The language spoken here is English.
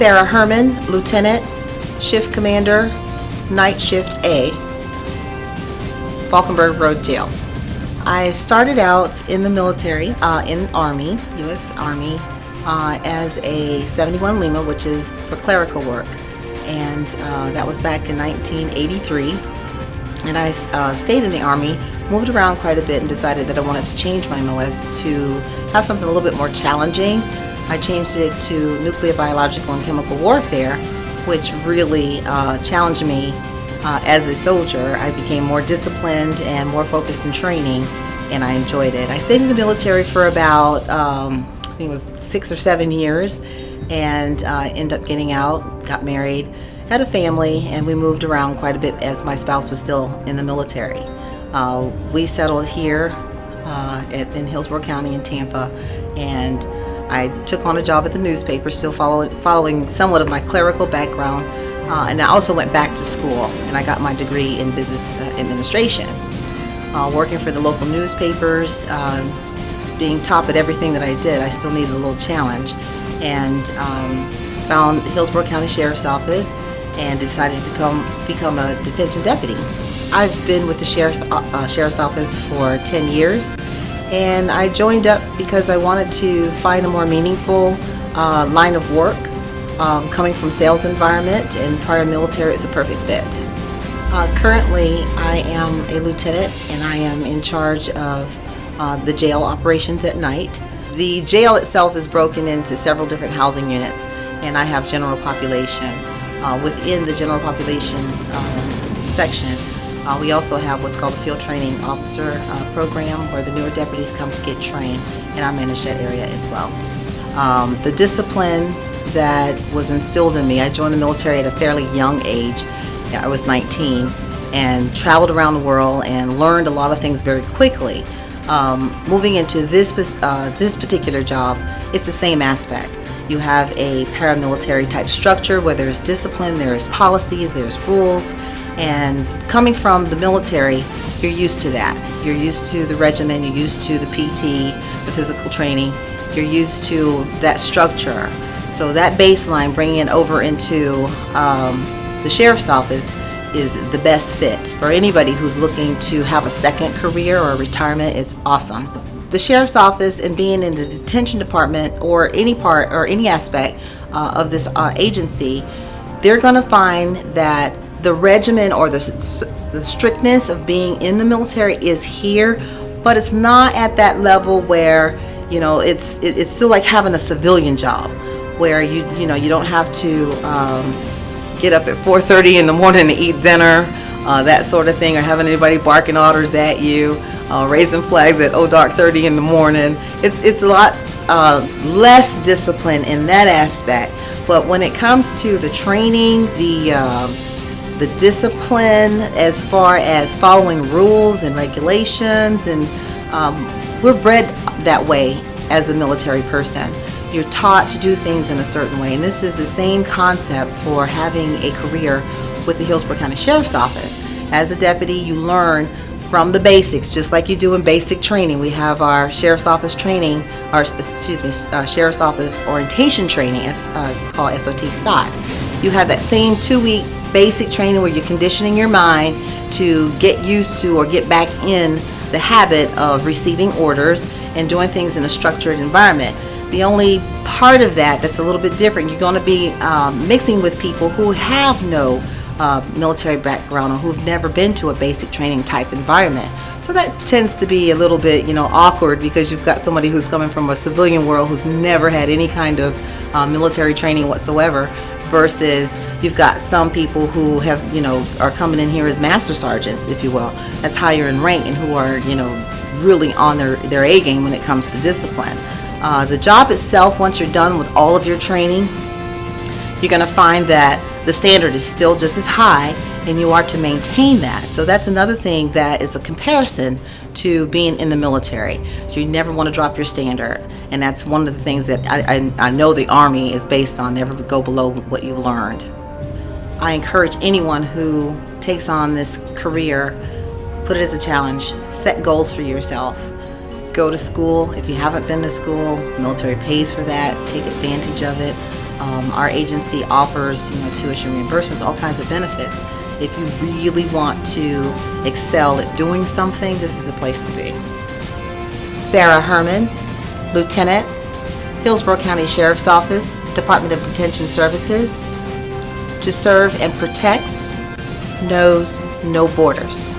Sarah Herman, Lieutenant, Shift Commander, Night Shift A, Falkenberg Road Jail. I started out in the military, in Army, U.S. Army, as a 71 Lima, which is for clerical work. And that was back in 1983. And I stayed in the Army, moved around quite a bit, and decided that I wanted to change my MOS to have something a little bit more challenging. I changed it to nuclear, biological, and chemical warfare, which really challenged me as a soldier. I became more disciplined and more focused in training, and I enjoyed it. I stayed in the military for about, I think it was 6 or 7 years, and ended up getting out, got married, had a family, and we moved around quite a bit as my spouse was still in the military. We settled here in Hillsborough County in Tampa, and I took on a job at the newspaper, still following somewhat of my clerical background, and I also went back to school, and I got my degree in business administration. Working for the local newspapers, being top at everything that I did, I still needed a little challenge, and found the Hillsborough County Sheriff's Office and decided to become a detention deputy. I've been with the Sheriff's Office for 10 years, and I joined up because I wanted to find a more meaningful line of work. Coming from sales environment and prior military, it's a perfect fit. Currently, I am a lieutenant, and I am in charge of the jail operations at night. The jail itself is broken into several different housing units, and I have general population. Within the general population section, we also have what's called the Field Training Officer program, where the newer deputies come to get trained, and I manage that area as well. The discipline that was instilled in me, I joined the military at a fairly young age. I was 19, and traveled around the world and learned a lot of things very quickly. Moving into this particular job, it's the same aspect. You have a paramilitary type structure where there's discipline, there's policies, there's rules, and coming from the military, you're used to that. You're used to the regimen, you're used to the PT, the physical training, you're used to that structure. So that baseline, bringing it over into the Sheriff's Office, is the best fit for anybody who's looking to have a second career or retirement. It's awesome. The Sheriff's Office, and being in the detention department or any part or any aspect of this agency, they're going to find that the regimen or the strictness of being in the military is here, but it's not at that level where, you know, it's still like having a civilian job, where you don't have to get up at 4:30 in the morning to eat dinner, that sort of thing, or having anybody barking orders at you, raising flags at dark 30 in the morning. It's a lot less discipline in that aspect. But when it comes to the training, the discipline as far as following rules and regulations, and we're bred that way as a military person. You're taught to do things in a certain way, and this is the same concept for having a career with the Hillsborough County Sheriff's Office. As a deputy, you learn from the basics, just like you do in basic training. We have our Sheriff's Office training, Sheriff's Office orientation training, it's called SOT SOT. You have that same 2-week basic training where you're conditioning your mind to get used to or get back in the habit of receiving orders and doing things in a structured environment. The only part of that's a little bit different, you're going to be mixing with people who have no military background or who've never been to a basic training type environment. So that tends to be a little bit, awkward, because you've got somebody who's coming from a civilian world who's never had any kind of military training whatsoever, versus you've got some people who have, are coming in here as master sergeants, if you will. That's higher in rank, and who are, really on their A game when it comes to discipline. The job itself, once you're done with all of your training, you're going to find that the standard is still just as high, and you are to maintain that. So that's another thing that is a comparison to being in the military. So you never want to drop your standard, and that's one of the things that I know the Army is based on, never go below what you've learned. I encourage anyone who takes on this career, put it as a challenge, set goals for yourself. Go to school. If you haven't been to school, the military pays for that. Take advantage of it. Our agency offers, tuition reimbursements, all kinds of benefits. If you really want to excel at doing something, this is a place to be. Sarah Herman, Lieutenant, Hillsborough County Sheriff's Office, Department of Detention Services. To serve and protect knows no borders.